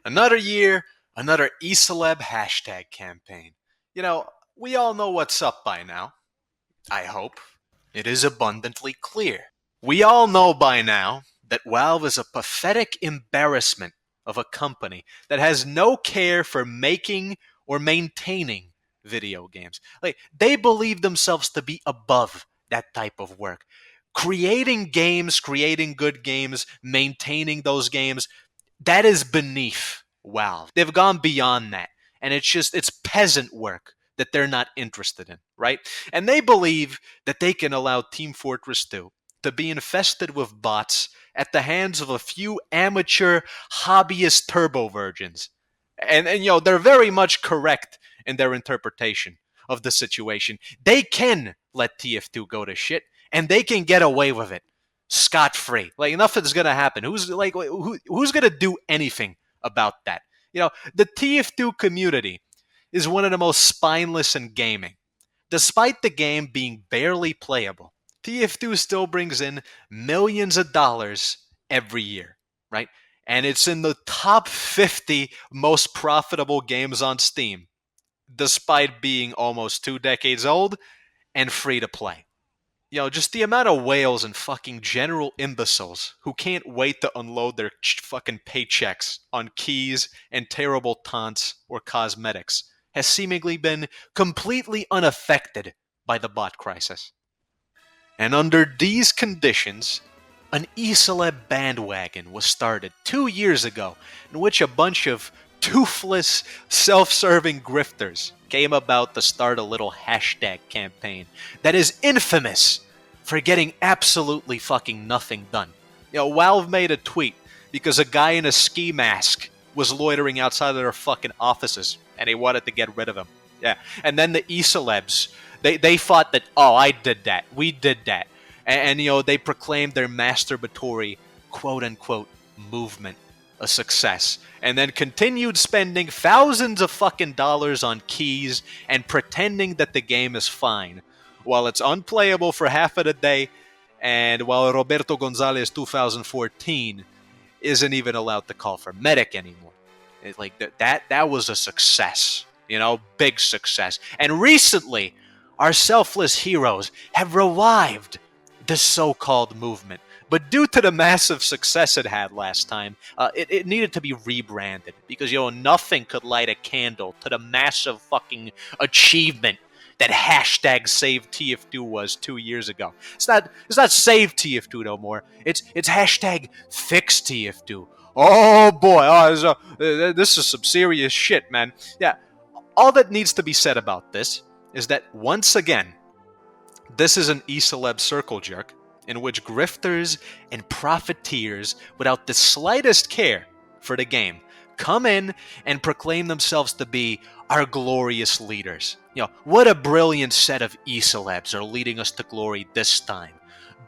Another year, another e-celeb hashtag campaign. You know, we all know what's up by now. I hope. It is abundantly clear. We all know by now that Valve is a pathetic embarrassment of a company that has no care for making or maintaining video games. Like, they believe themselves to be above that type of work. Creating games, creating good games, maintaining those games, that is beneath Valve. They've gone beyond that. And it's peasant work that they're not interested in, right? And they believe that they can allow Team Fortress 2 to be infested with bots at the hands of a few amateur hobbyist turbo virgins. And they're very much correct in their interpretation of the situation. They can let TF2 go to shit, and they can get away with it scot free. Like, nothing's gonna happen. Who's gonna do anything about that? The TF2 community is one of the most spineless in gaming. Despite the game being barely playable, TF2 still brings in millions of dollars every year, right? And it's in the top 50 most profitable games on Steam, despite being almost 2 decades old and free to play. Just the amount of whales and fucking general imbeciles who can't wait to unload their fucking paychecks on keys and terrible taunts or cosmetics has seemingly been completely unaffected by the bot crisis. And under these conditions, an e-celeb bandwagon was started 2 years ago in which a bunch of toothless, self-serving grifters came about to start a little hashtag campaign that is infamous for getting absolutely fucking nothing done. Valve made a tweet because a guy in a ski mask was loitering outside of their fucking offices and they wanted to get rid of him. Yeah. And then the e-celebs, they thought that, oh, I did that. We did that. And they proclaimed their masturbatory quote-unquote movement a success, and then continued spending thousands of fucking dollars on keys and pretending that the game is fine, while it's unplayable for half of the day, and while Roberto Gonzalez 2014 isn't even allowed to call for medic anymore. That was a success, big success. And recently, our selfless heroes have revived this so-called movement. But due to the massive success it had last time, it needed to be rebranded because, nothing could light a candle to the massive fucking achievement that hashtag Save TF2 was 2 years ago. It's not Save TF2 no more. It's hashtag Fix TF2. Oh boy, this is some serious shit, man. Yeah, all that needs to be said about this is that once again, this is an e-celeb circle jerk in which grifters and profiteers, without the slightest care for the game, come in and proclaim themselves to be our glorious leaders. What a brilliant set of e-celebs are leading us to glory this time.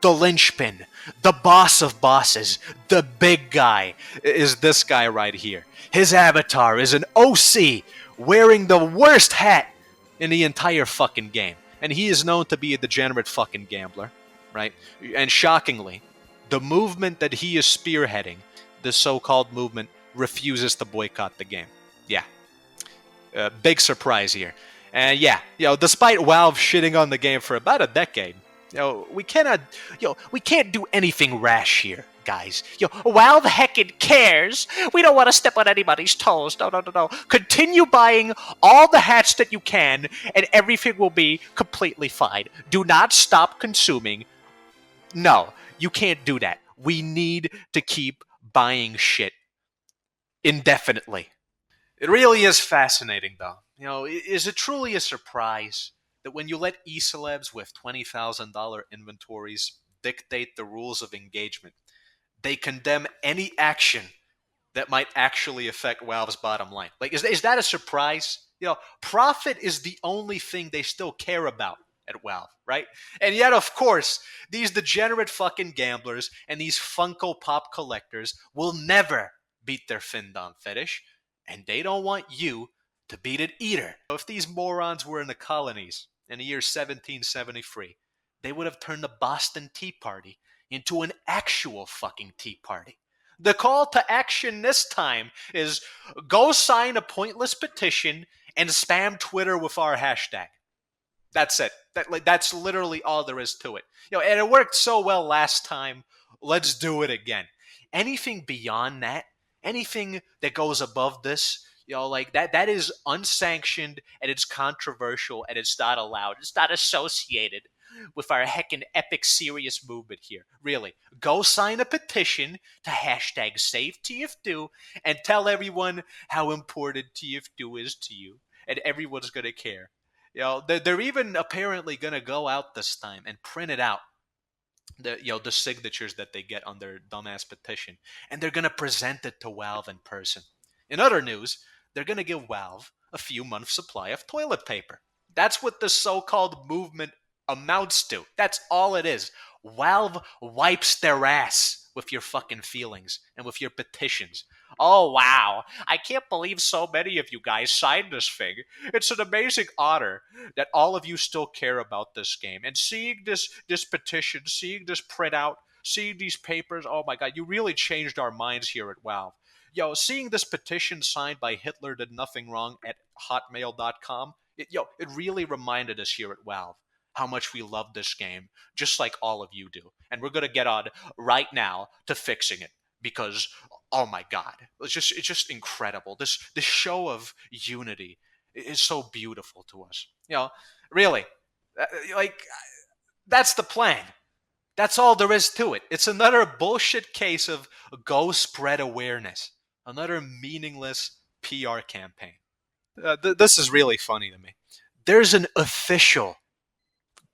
The linchpin, the boss of bosses, the big guy is this guy right here. His avatar is an OC wearing the worst hat in the entire fucking game. And he is known to be a degenerate fucking gambler, right? And shockingly, the movement that he is spearheading, the so-called movement, refuses to boycott the game. Yeah. Big surprise here. And yeah, despite Valve shitting on the game for about a decade, we can't do anything rash here, guys. Valve heckin' cares. We don't want to step on anybody's toes. No. Continue buying all the hats that you can, and everything will be completely fine. Do not stop consuming. No, you can't do that. We need to keep buying shit indefinitely. It really is fascinating, though. Is it truly a surprise that when you let e-celebs with $20,000 inventories dictate the rules of engagement, they condemn any action that might actually affect Valve's bottom line? Like, is that a surprise? Profit is the only thing they still care about at Valve, right? And yet, of course, these degenerate fucking gamblers and these Funko Pop collectors will never beat their Findom fetish, and they don't want you to beat it either. If these morons were in the colonies in the year 1773, they would have turned the Boston Tea Party into an actual fucking tea party. The call to action this time is go sign a pointless petition and spam Twitter with our hashtag. That's it. That's literally all there is to it. And it worked so well last time. Let's do it again. Anything beyond that, anything that goes above this, like that is unsanctioned and it's controversial and it's not allowed. It's not associated with our heckin' epic serious movement here. Really. Go sign a petition to hashtag save TF2 and tell everyone how important TF2 is to you. And everyone's gonna care. They're even apparently gonna go out this time and print it out, the signatures that they get on their dumbass petition, and they're gonna present it to Valve in person. In other news, they're gonna give Valve a few months' supply of toilet paper. That's what the so-called movement amounts to. That's all it is. Valve wipes their ass with your fucking feelings and with your petitions. Oh, wow. I can't believe so many of you guys signed this thing. It's an amazing honor that all of you still care about this game. And seeing this petition, seeing this printout, seeing these papers, oh my god, you really changed our minds here at Valve. Seeing this petition signed by Hitler did nothing wrong at hotmail.com, it really reminded us here at Valve how much we love this game, just like all of you do. And we're going to get on right now to fixing it because, oh my god, it's just incredible. This show of unity is so beautiful to us. Really, like, that's the plan. That's all there is to it. It's another bullshit case of go spread awareness. Another meaningless PR campaign. This is really funny to me. There's an official,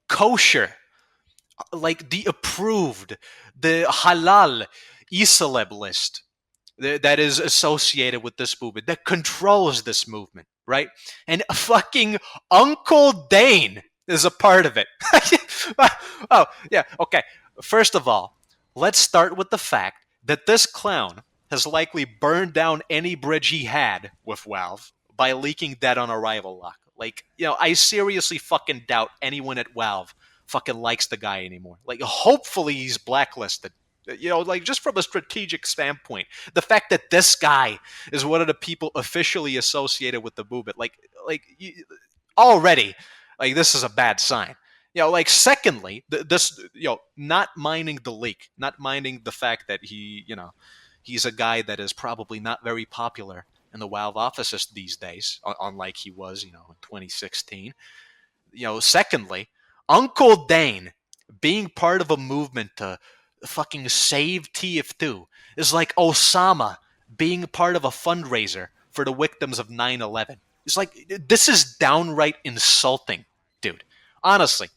kosher, like the approved, the halal e-celeb list that is associated with this movement, that controls this movement, right? And fucking Uncle Dane is a part of it. Oh, yeah, okay. First of all, let's start with the fact that this clown has likely burned down any bridge he had with Valve by leaking that on arrival lock. Like, I seriously fucking doubt anyone at Valve fucking likes the guy anymore. Like, hopefully he's blacklisted. Like, just from a strategic standpoint, the fact that this guy is one of the people officially associated with the movement, already, like, this is a bad sign. Secondly, this, not minding the leak, not minding the fact that he's a guy that is probably not very popular in the Valve offices these days, unlike he was, in 2016. Secondly, Uncle Dane being part of a movement to fucking save TF2 is like Osama being part of a fundraiser for the victims of 9/11. It's like, this is downright insulting, dude. Honestly,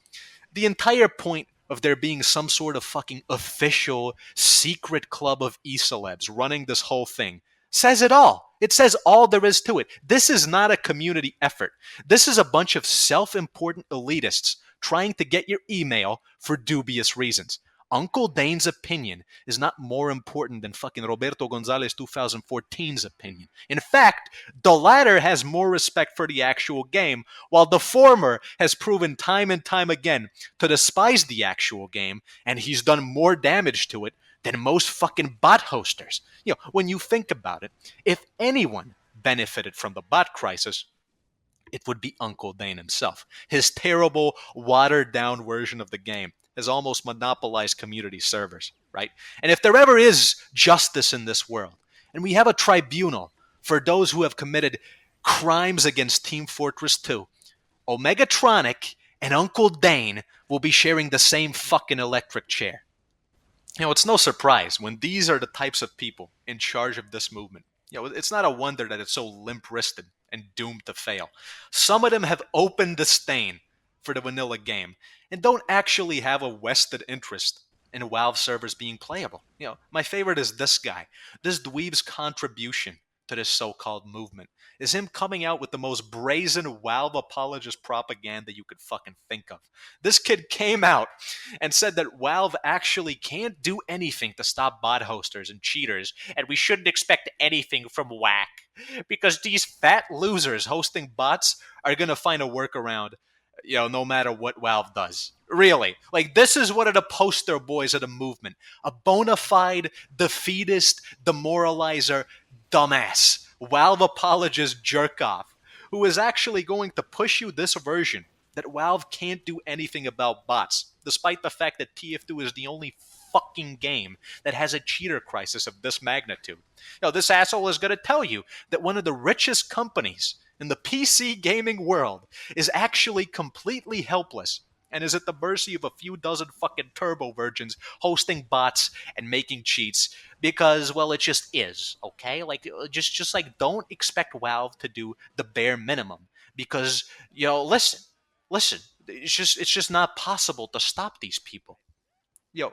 the entire point of there being some sort of fucking official secret club of e-celebs running this whole thing says it all. It says all there is to it. This is not a community effort. This is a bunch of self-important elitists trying to get your email for dubious reasons. Uncle Dane's opinion is not more important than fucking Roberto Gonzalez 2014's opinion. In fact, the latter has more respect for the actual game, while the former has proven time and time again to despise the actual game, and he's done more damage to it than most fucking bot hosters. When you think about it, if anyone benefited from the bot crisis, it would be Uncle Dane himself. His terrible, watered-down version of the game has almost monopolized community servers, right? And if there ever is justice in this world, and we have a tribunal for those who have committed crimes against Team Fortress 2, Omegatronic and Uncle Dane will be sharing the same fucking electric chair. It's no surprise when these are the types of people in charge of this movement. It's not a wonder that it's so limp-wristed and doomed to fail. Some of them have opened the stain for the vanilla game and don't actually have a vested interest in Valve servers being playable. My favorite is this guy. This dweeb's contribution to this so-called movement is him coming out with the most brazen Valve apologist propaganda you could fucking think of. This kid came out and said that Valve actually can't do anything to stop bot hosters and cheaters, and we shouldn't expect anything from WAC because these fat losers hosting bots are going to find a workaround, no matter what Valve does. Really. Like, this is what are the poster boys of the movement. A bona fide defeatist, demoralizer, dumbass, Valve apologist jerk off, who is actually going to push you this version that Valve can't do anything about bots, despite the fact that TF2 is the only fucking game that has a cheater crisis of this magnitude. This asshole is going to tell you that one of the richest companies in the PC gaming world is actually completely helpless and is at the mercy of a few dozen fucking turbo virgins hosting bots and making cheats because, well, it just is, okay? Like, just like, don't expect Valve to do the bare minimum because, listen, it's just not possible to stop these people. Yo,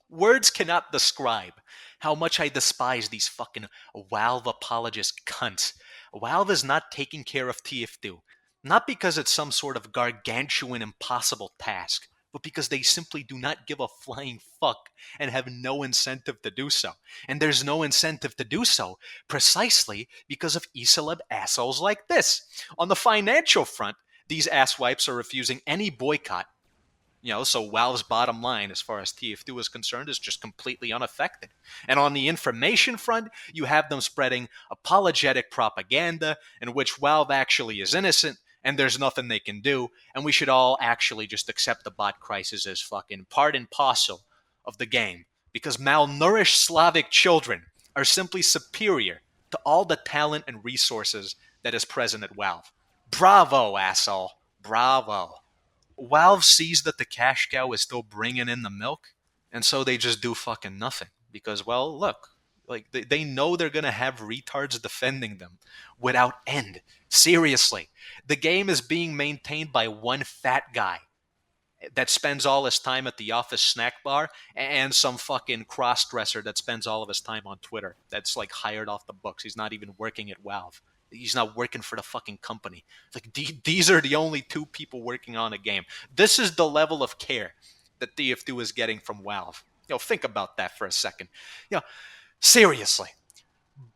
Words cannot describe how much I despise these fucking Valve apologist cunts. Valve is not taking care of TF2. Not because it's some sort of gargantuan impossible task, but because they simply do not give a flying fuck and have no incentive to do so. And there's no incentive to do so precisely because of e-celeb assholes like this. On the financial front, these asswipes are refusing any boycott. So Valve's bottom line, as far as TF2 is concerned, is just completely unaffected. And on the information front, you have them spreading apologetic propaganda in which Valve actually is innocent and there's nothing they can do, and we should all actually just accept the bot crisis as fucking part and parcel of the game, because malnourished Slavic children are simply superior to all the talent and resources that is present at Valve. Bravo, asshole. Bravo. Valve sees that the cash cow is still bringing in the milk, and so they just do fucking nothing. Because, well, look, like they know they're gonna have retards defending them without end. Seriously, the game is being maintained by one fat guy that spends all his time at the office snack bar and some fucking cross-dresser that spends all of his time on Twitter that's like hired off the books. He's not even working at Valve. He's not working for the fucking company. Like, these are the only two people working on a game. This is the level of care that TF2 is getting from Valve. Think about that for a second. Seriously,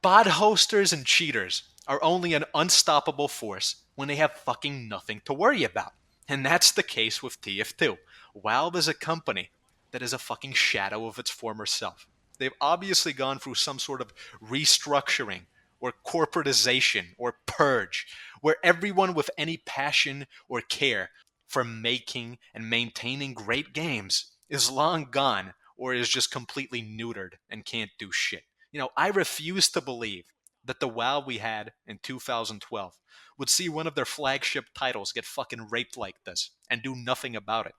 bot hosters and cheaters are only an unstoppable force when they have fucking nothing to worry about. And that's the case with TF2. Valve is a company that is a fucking shadow of its former self. They've obviously gone through some sort of restructuring or corporatization or purge, where everyone with any passion or care for making and maintaining great games is long gone or is just completely neutered and can't do shit. I refuse to believe that the WoW we had in 2012 would see one of their flagship titles get fucking raped like this and do nothing about it.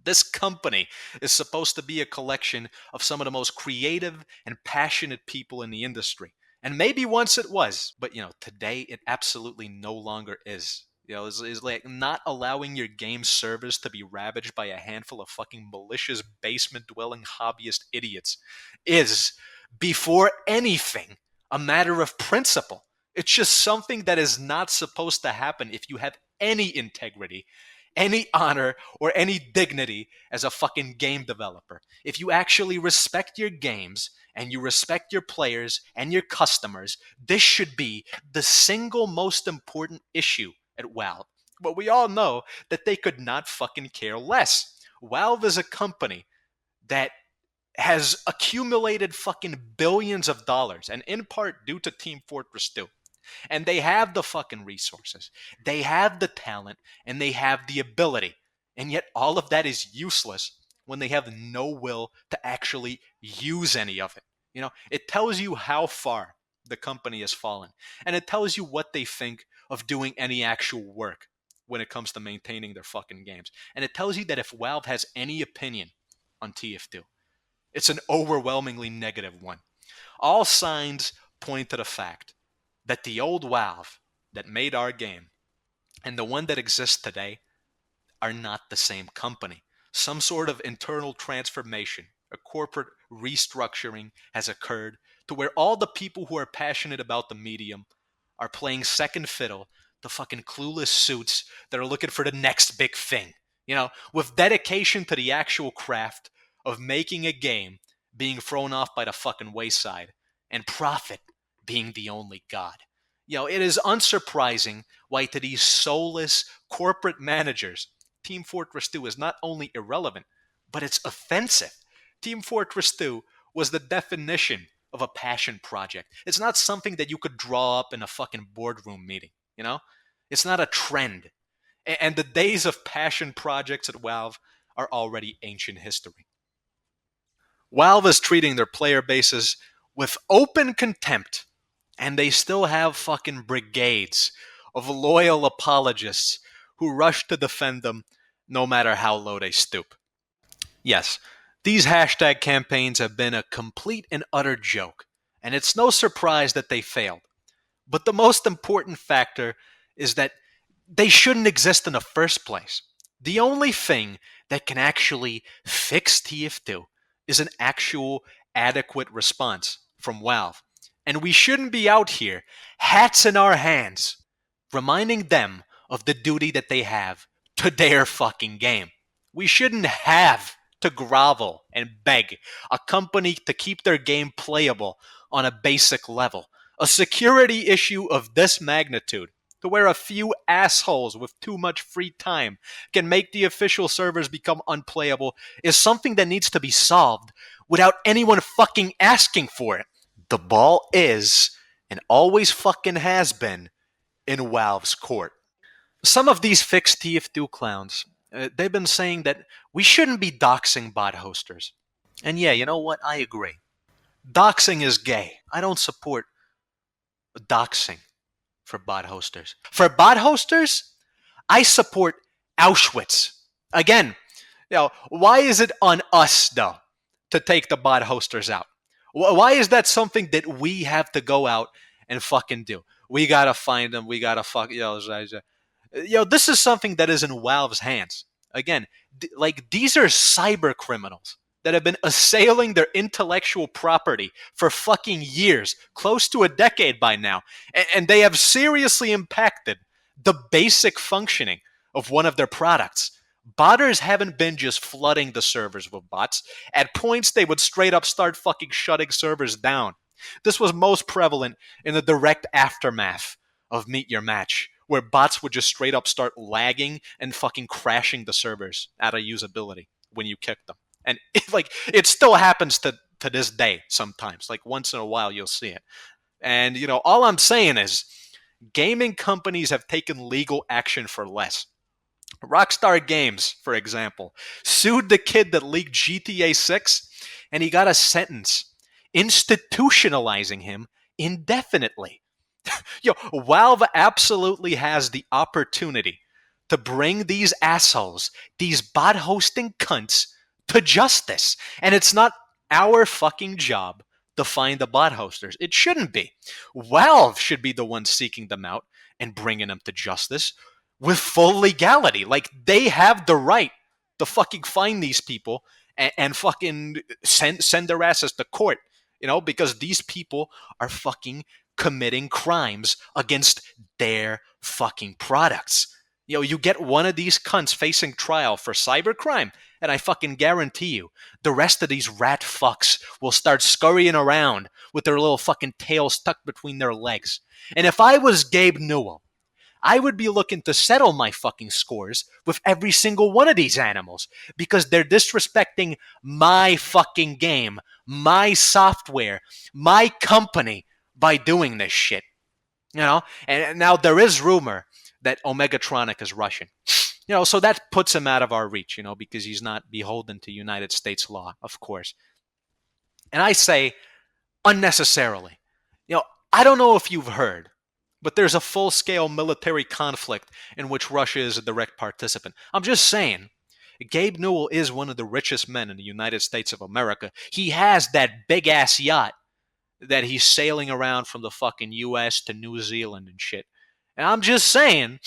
This company is supposed to be a collection of some of the most creative and passionate people in the industry. And maybe once it was, but today it absolutely no longer is. It's like not allowing your game servers to be ravaged by a handful of fucking malicious basement-dwelling hobbyist idiots is, before anything, a matter of principle. It's just something that is not supposed to happen if you have any integrity, any honor, or any dignity as a fucking game developer. If you actually respect your games and you respect your players and your customers, this should be the single most important issue at Valve. But we all know that they could not fucking care less. Valve is a company that has accumulated fucking billions of dollars, and in part due to Team Fortress 2. And they have the fucking resources, they have the talent, and they have the ability. And yet all of that is useless when they have no will to actually use any of it. It tells you how far the company has fallen. And it tells you what they think of doing any actual work when it comes to maintaining their fucking games. And it tells you that if Valve has any opinion on TF2, it's an overwhelmingly negative one. All signs point to the fact that the old Valve that made our game and the one that exists today are not the same company. Some sort of internal transformation, a corporate restructuring has occurred to where all the people who are passionate about the medium are playing second fiddle to fucking clueless suits that are looking for the next big thing. With dedication to the actual craft of making a game being thrown off by the fucking wayside and profit being the only god. It is unsurprising why to these soulless corporate managers Team Fortress 2 is not only irrelevant, but it's offensive. Team Fortress 2 was the definition of a passion project. It's not something that you could draw up in a fucking boardroom meeting, you know? It's not a trend. And the days of passion projects at Valve are already ancient history. Valve is treating their player bases with open contempt, and they still have fucking brigades of loyal apologists who rush to defend them no matter how low they stoop. Yes, these hashtag campaigns have been a complete and utter joke, and it's no surprise that they failed. But the most important factor is that they shouldn't exist in the first place. The only thing that can actually fix TF2 is an actual adequate response from Valve. And we shouldn't be out here, hats in our hands, reminding them of the duty that they have to their fucking game. We shouldn't have to grovel and beg a company to keep their game playable on a basic level. A security issue of this magnitude, to where a few assholes with too much free time can make the official servers become unplayable, is something that needs to be solved without anyone fucking asking for it. The ball is, and always fucking has been, in Valve's court. Some of these fixed TF2 clowns, they've been saying that we shouldn't be doxing bot hosters. And yeah, you know what? I agree. Doxing is gay. I don't support doxing for bot hosters. For bot hosters, I support Auschwitz. Again, why is it on us, though, to take the bot hosters out? Why is that something that we have to go out and fucking do? We gotta find them. We gotta this is something that is in Valve's hands. Again, these are cyber criminals that have been assailing their intellectual property for fucking years, close to a decade by now, and they have seriously impacted the basic functioning of one of their products. Botters haven't been just flooding the servers with bots. At points, they would straight up start fucking shutting servers down. This was most prevalent in the direct aftermath of Meet Your Match, where bots would just straight up start lagging and fucking crashing the servers out of usability when you kick them. And it still happens to this day sometimes. Like once in a while you'll see it. And all I'm saying is gaming companies have taken legal action for less. Rockstar Games, for example, sued the kid that leaked GTA 6, and he got a sentence institutionalizing him indefinitely. Valve absolutely has the opportunity to bring these assholes, these bot hosting cunts, to justice. And it's not our fucking job to find the bot hosters. It shouldn't be. Valve should be the one seeking them out and bringing them to justice with full legality. Like, they have the right to fucking find these people and fucking send their asses to court, because these people are fucking committing crimes against their fucking products. You get one of these cunts facing trial for cybercrime, and I fucking guarantee you, the rest of these rat fucks will start scurrying around with their little fucking tails tucked between their legs. And if I was Gabe Newell, I would be looking to settle my fucking scores with every single one of these animals, because they're disrespecting my fucking game, my software, my company by doing this shit. And now there is rumor that Omegatronic is Russian. So that puts him out of our reach, because he's not beholden to United States law, of course. And I say unnecessarily. I don't know if you've heard, but there's a full-scale military conflict in which Russia is a direct participant. I'm just saying, Gabe Newell is one of the richest men in the United States of America. He has that big-ass yacht that he's sailing around from the fucking U.S. to New Zealand and shit. And I'm just saying,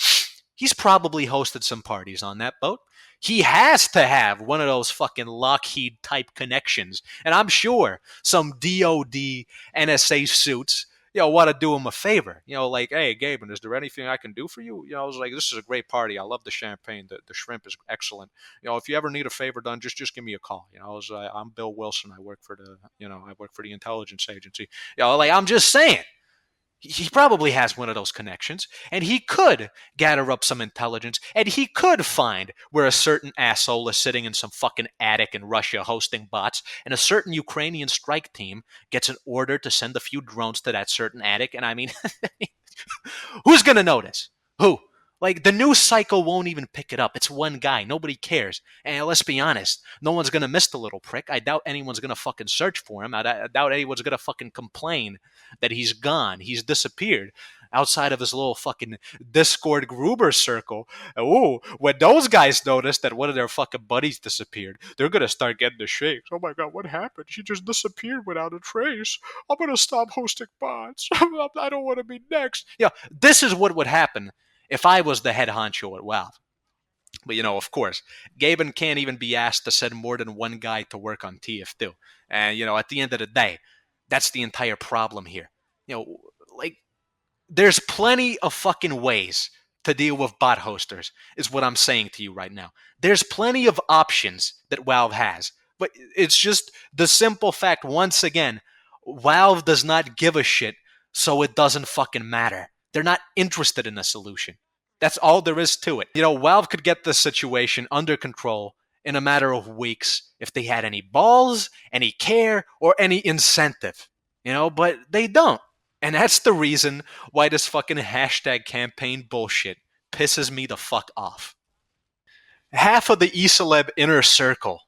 he's probably hosted some parties on that boat. He has to have one of those fucking Lockheed-type connections. And I'm sure some DOD, NSA suits want to do him a favor. Hey, Gabe, is there anything I can do for you? I was like, this is a great party. I love the champagne. The shrimp is excellent. If you ever need a favor done, just give me a call. I'm Bill Wilson. I work for the intelligence agency. I'm just saying, He probably has one of those connections, and he could gather up some intelligence, and he could find where a certain asshole is sitting in some fucking attic in Russia hosting bots, and a certain Ukrainian strike team gets an order to send a few drones to that certain attic. And I mean, who's gonna notice? Who? Like, the news cycle won't even pick it up. It's one guy. Nobody cares. And let's be honest, no one's gonna miss the little prick. I doubt anyone's gonna fucking search for him. I doubt anyone's gonna fucking complain that he's gone. He's disappeared outside of his little fucking Discord Gruber circle. Oh, when those guys notice that one of their fucking buddies disappeared, they're gonna start getting the shakes. Oh my god, what happened? She just disappeared without a trace. I'm gonna stop hosting bots. I don't want to be next. Yeah, this is what would happen if I was the head honcho at Valve. But, of course, Gaben can't even be asked to send more than one guy to work on TF2. And, at the end of the day, that's the entire problem here. Like, there's plenty of fucking ways to deal with bot hosters, is what I'm saying to you right now. There's plenty of options that Valve has. But it's just the simple fact, once again, Valve does not give a shit, so it doesn't fucking matter. They're not interested in a solution. That's all there is to it. Valve could get this situation under control in a matter of weeks if they had any balls, any care, or any incentive. But they don't. And that's the reason why this fucking hashtag campaign bullshit pisses me the fuck off. Half of the e-celeb inner circle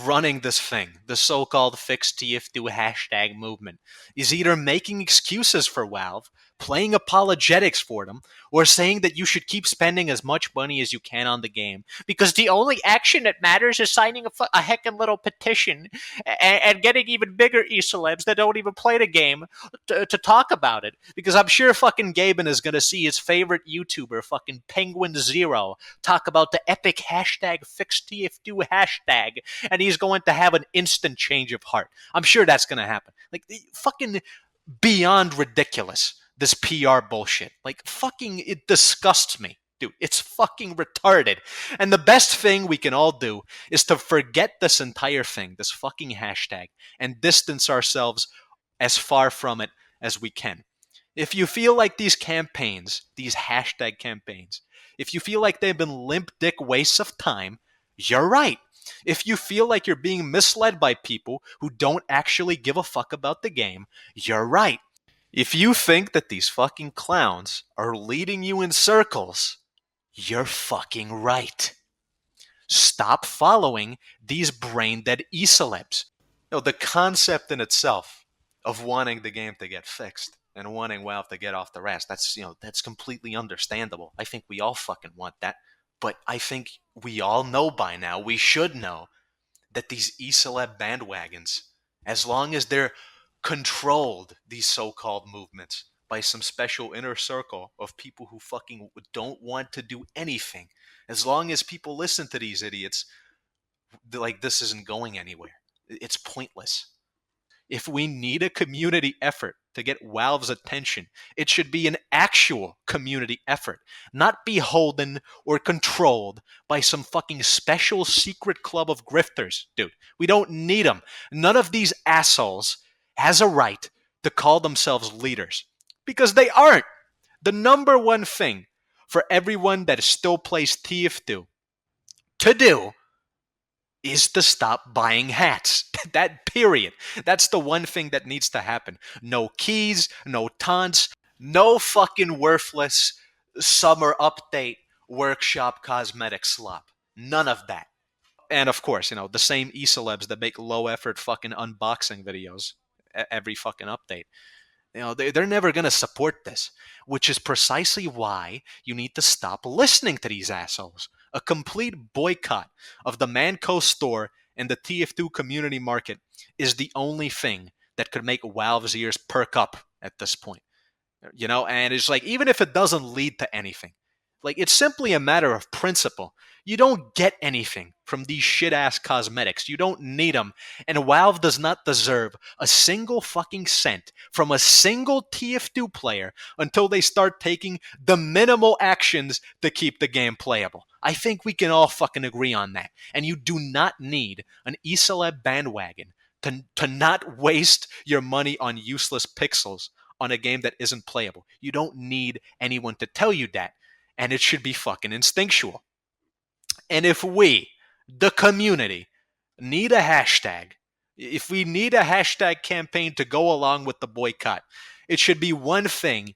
running this thing, the so-called fixed TF2 hashtag movement, is either making excuses for Valve, playing apologetics for them, or saying that you should keep spending as much money as you can on the game because the only action that matters is signing a heckin' little petition and getting even bigger e-celebs that don't even play the game to talk about it. Because I'm sure fucking Gaben is gonna see his favorite YouTuber, fucking Penguin Zero, talk about the epic hashtag fixed TF2 hashtag, and he's going to have an instant change of heart. I'm sure that's gonna happen. Like, fucking beyond ridiculous, this PR bullshit. Like, fucking, it disgusts me. Dude, it's fucking retarded. And the best thing we can all do is to forget this entire thing, this fucking hashtag, and distance ourselves as far from it as we can. If you feel like these campaigns, these hashtag campaigns, if you feel like they've been limp dick wastes of time, you're right. If you feel like you're being misled by people who don't actually give a fuck about the game, you're right. If you think that these fucking clowns are leading you in circles, you're fucking right. Stop following these brain-dead e-celebs. The concept in itself of wanting the game to get fixed and wanting Valve to get off their ass, that's completely understandable. I think we all fucking want that. But I think we all know by now, we should know, that these e-celeb bandwagons, as long as they're controlled, these so-called movements, by some special inner circle of people who fucking don't want to do anything, as long as people listen to these idiots, like, this isn't going anywhere. It's pointless. If we need a community effort to get Valve's attention, it should be an actual community effort, not beholden or controlled by some fucking special secret club of grifters, dude. We don't need them. None of these assholes has a right to call themselves leaders, because they aren't. The number one thing for everyone that still plays TF2 to do is to stop buying hats. That period. That's the one thing that needs to happen. No keys, no taunts, no fucking worthless summer update workshop cosmetic slop. None of that. And of course, the same e-celebs that make low effort fucking unboxing videos every fucking update. They're never going to support this, which is precisely why you need to stop listening to these assholes. A complete boycott of the Manco store and the TF2 community market is the only thing that could make Valve's ears perk up at this point. And it's like, even if it doesn't lead to anything, like, it's simply a matter of principle. You don't get anything from these shit-ass cosmetics. You don't need them. And Valve does not deserve a single fucking cent from a single TF2 player until they start taking the minimal actions to keep the game playable. I think we can all fucking agree on that. And you do not need an e-celeb bandwagon to not waste your money on useless pixels on a game that isn't playable. You don't need anyone to tell you that. And it should be fucking instinctual. And if we, the community, need a hashtag, if we need a hashtag campaign to go along with the boycott, it should be one thing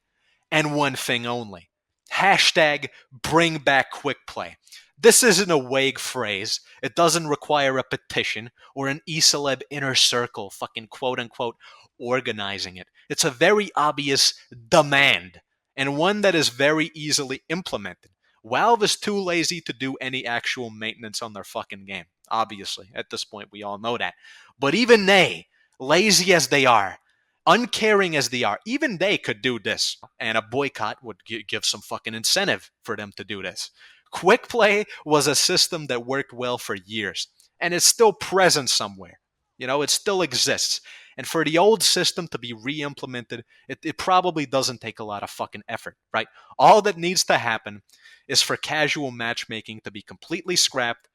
and one thing only. Hashtag bring back quick play. This isn't a vague phrase. It doesn't require a petition or an e-celeb inner circle fucking quote unquote organizing it. It's a very obvious demand and one that is very easily implemented. Valve is too lazy to do any actual maintenance on their fucking game. Obviously, at this point, we all know that. But even they, lazy as they are, uncaring as they are, even they could do this. And a boycott would give some fucking incentive for them to do this. Quick play was a system that worked well for years, and it's still present somewhere. You know, it still exists. And for the old system to be re-implemented, it probably doesn't take a lot of fucking effort, right? All that needs to happen is for casual matchmaking to be completely scrapped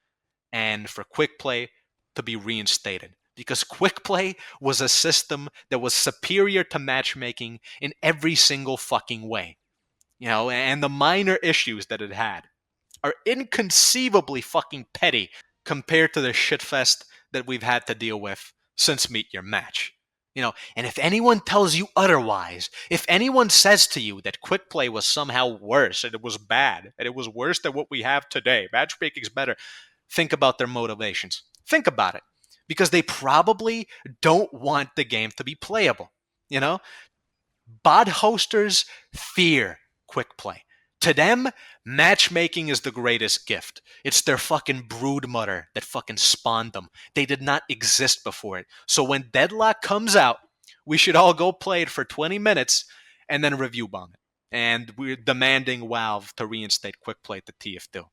and for quick play to be reinstated. Because quick play was a system that was superior to matchmaking in every single fucking way. You know, and the minor issues that it had are inconceivably fucking petty compared to the shitfest that we've had to deal with since Meet Your Match. You know, and if anyone tells you otherwise, if anyone says to you that quick play was somehow worse, and it was bad, and it was worse than what we have today, matchmaking's better, think about their motivations. Think about it. Because they probably don't want the game to be playable. You know? Bot hosters fear quick play. To them, matchmaking is the greatest gift. It's their fucking brood mother that fucking spawned them. They did not exist before it. So when Deadlock comes out, we should all go play it for 20 minutes and then review bomb it. And we're demanding Valve to reinstate quick play to TF2.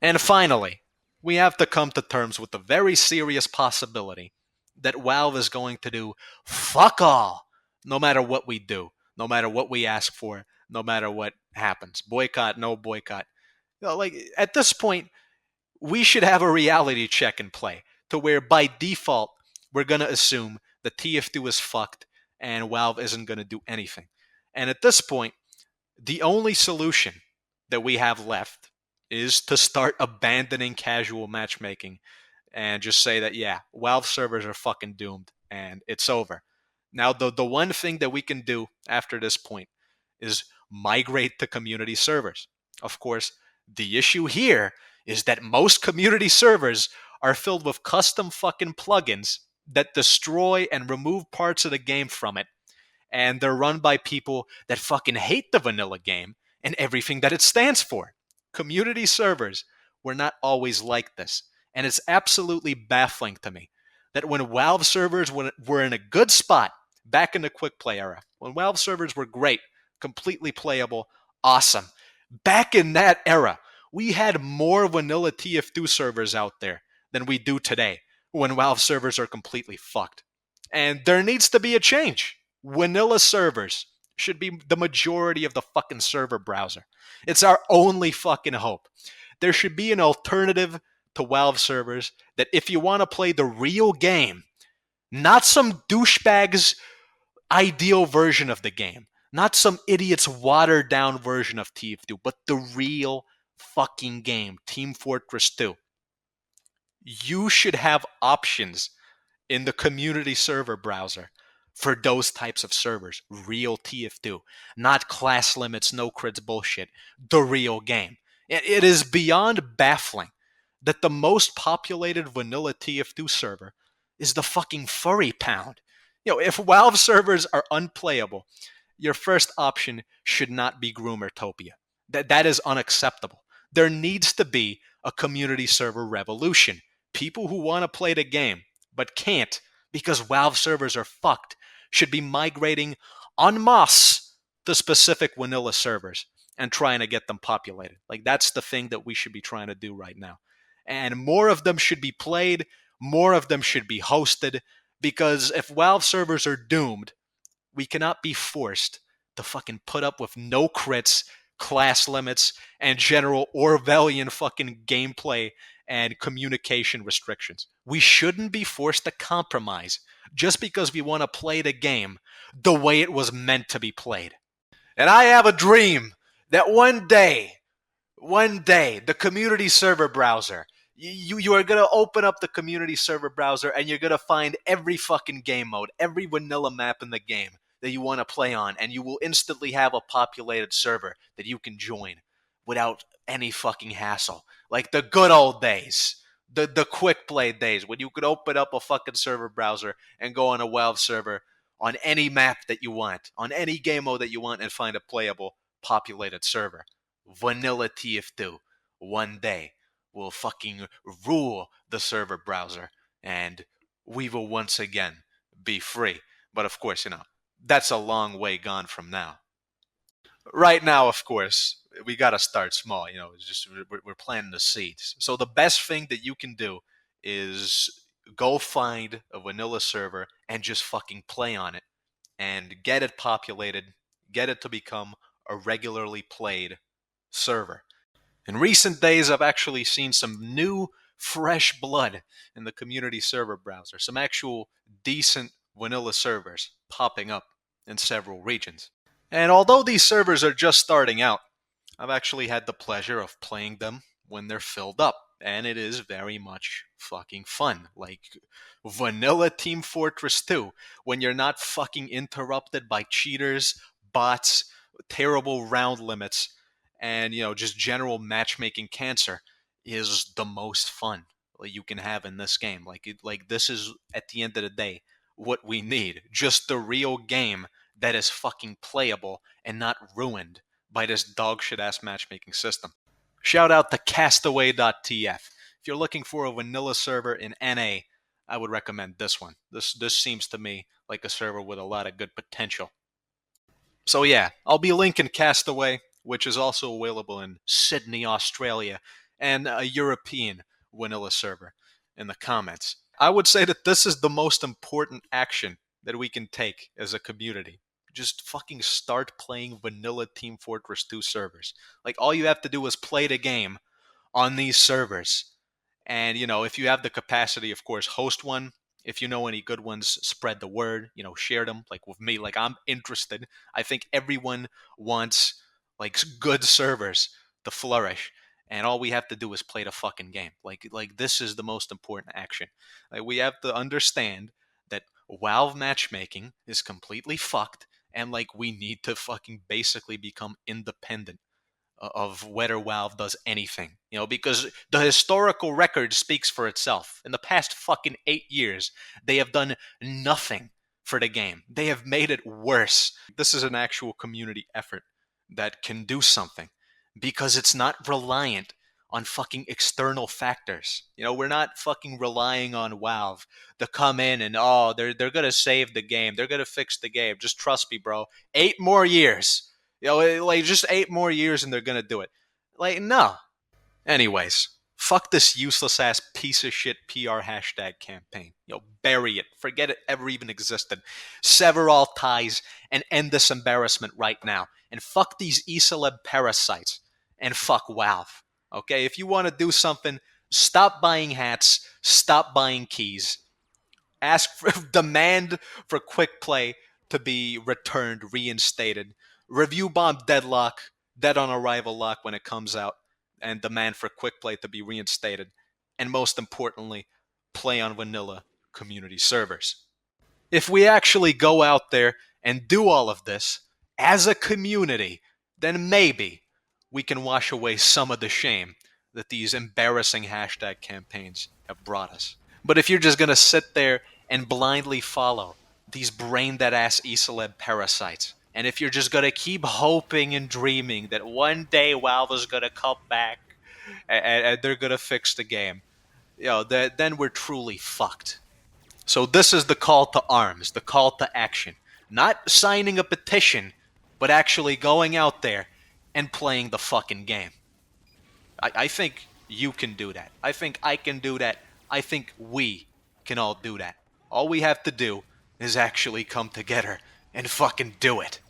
And finally, we have to come to terms with the very serious possibility that Valve is going to do fuck all no matter what we do, no matter what we ask for, no matter what happens. Boycott, no boycott. You know, like at this point, we should have a reality check in play to where by default, we're going to assume that TF2 is fucked and Valve isn't going to do anything. And at this point, the only solution that we have left is to start abandoning casual matchmaking and just say that, yeah, Valve servers are fucking doomed and it's over. Now, the one thing that we can do after this point is migrate to community servers. Of course, the issue here is that most community servers are filled with custom fucking plugins that destroy and remove parts of the game from it. And they're run by people that fucking hate the vanilla game and everything that it stands for. Community servers were not always like this. And it's absolutely baffling to me that when Valve servers were in a good spot back in the quick play era, when Valve servers were great, completely playable, awesome. Back in that era, we had more vanilla TF2 servers out there than we do today when Valve servers are completely fucked. And there needs to be a change. Vanilla servers should be the majority of the fucking server browser. It's our only fucking hope. There should be an alternative to Valve servers that if you want to play the real game, not some douchebag's ideal version of the game, not some idiot's watered down version of TF2, but the real fucking game, Team Fortress 2. You should have options in the community server browser for those types of servers. Real TF2. Not class limits, no crits bullshit. The real game. It is beyond baffling that the most populated vanilla TF2 server is the fucking furry pound. You know, if Valve servers are unplayable, your first option should not be Groomertopia. That is unacceptable. There needs to be a community server revolution. People who want to play the game but can't because Valve servers are fucked should be migrating en masse to specific vanilla servers and trying to get them populated. Like, that's the thing that we should be trying to do right now. And more of them should be played, more of them should be hosted, because if Valve servers are doomed, we cannot be forced to fucking put up with no crits, class limits, and general Orwellian fucking gameplay and communication restrictions. We shouldn't be forced to compromise just because we want to play the game the way it was meant to be played. And I have a dream that one day, the community server browser, you are going to open up the community server browser and you're going to find every fucking game mode, every vanilla map in the game that you want to play on, and you will instantly have a populated server that you can join without any fucking hassle. Like the good old days. The quick play days when you could open up a fucking server browser and go on a WoW server on any map that you want, on any game mode that you want, and find a playable populated server. Vanilla TF2 one day will fucking rule the server browser, and we will once again be free. But of course, that's a long way gone from now. Right now, of course, we got to start small. It's just we're planting the seeds. So the best thing that you can do is go find a vanilla server and just fucking play on it and get it populated, get it to become a regularly played server. In recent days, I've actually seen some new, fresh blood in the community server browser, some actual decent vanilla servers popping up in several regions. And although these servers are just starting out, I've actually had the pleasure of playing them when they're filled up, and it is very much fucking fun. Like vanilla Team Fortress 2, when you're not fucking interrupted by cheaters, bots, terrible round limits, and just general matchmaking cancer, is the most fun you can have in this game. Like this is, at the end of the day, what we need. Just the real game that is fucking playable and not ruined by this dog shit ass matchmaking system. Shout out to castaway.tf. If you're looking for a vanilla server in NA, I would recommend this one. This seems to me like a server with a lot of good potential. So yeah, I'll be linking Castaway, which is also available in Sydney, Australia, and a European vanilla server, in the comments. I would say that this is the most important action that we can take as a community. Just fucking start playing vanilla Team Fortress 2 servers. Like, all you have to do is play the game on these servers. And, if you have the capacity, of course, host one. If you know any good ones, spread the word, share them. Like with me, like I'm interested. I think everyone wants like good servers to flourish. And all we have to do is play the fucking game. Like this is the most important action. Like, we have to understand that WoW matchmaking is completely fucked, and like we need to fucking basically become independent of whether WoW does anything. Because the historical record speaks for itself. In the past fucking 8 years, they have done nothing for the game. They have made it worse. This is an actual community effort that can do something, because it's not reliant on fucking external factors. We're not fucking relying on WoW to come in and, they're gonna save the game, they're gonna fix the game. Just trust me, bro. 8 more years. Like just 8 more years and they're gonna do it. Like, no. Anyways, fuck this useless ass piece of shit PR hashtag campaign. Bury it. Forget it ever even existed. Sever all ties and end this embarrassment right now. And fuck these e-celeb parasites. And fuck WoW. Okay? If you want to do something, stop buying hats. Stop buying keys. Demand for quick play to be returned, reinstated. Review bomb Deadlock, Dead on Arrival lock when it comes out, and demand for quick play to be reinstated. And most importantly, play on vanilla community servers. If we actually go out there and do all of this as a community, then maybe we can wash away some of the shame that these embarrassing hashtag campaigns have brought us. But if you're just going to sit there and blindly follow these brain-dead ass e-celeb parasites, and if you're just going to keep hoping and dreaming that one day Valve is going to come back and they're going to fix the game, then we're truly fucked. So this is the call to arms, the call to action. Not signing a petition, but actually going out there and playing the fucking game. I think you can do that. I think I can do that. I think we can all do that. All we have to do is actually come together and fucking do it.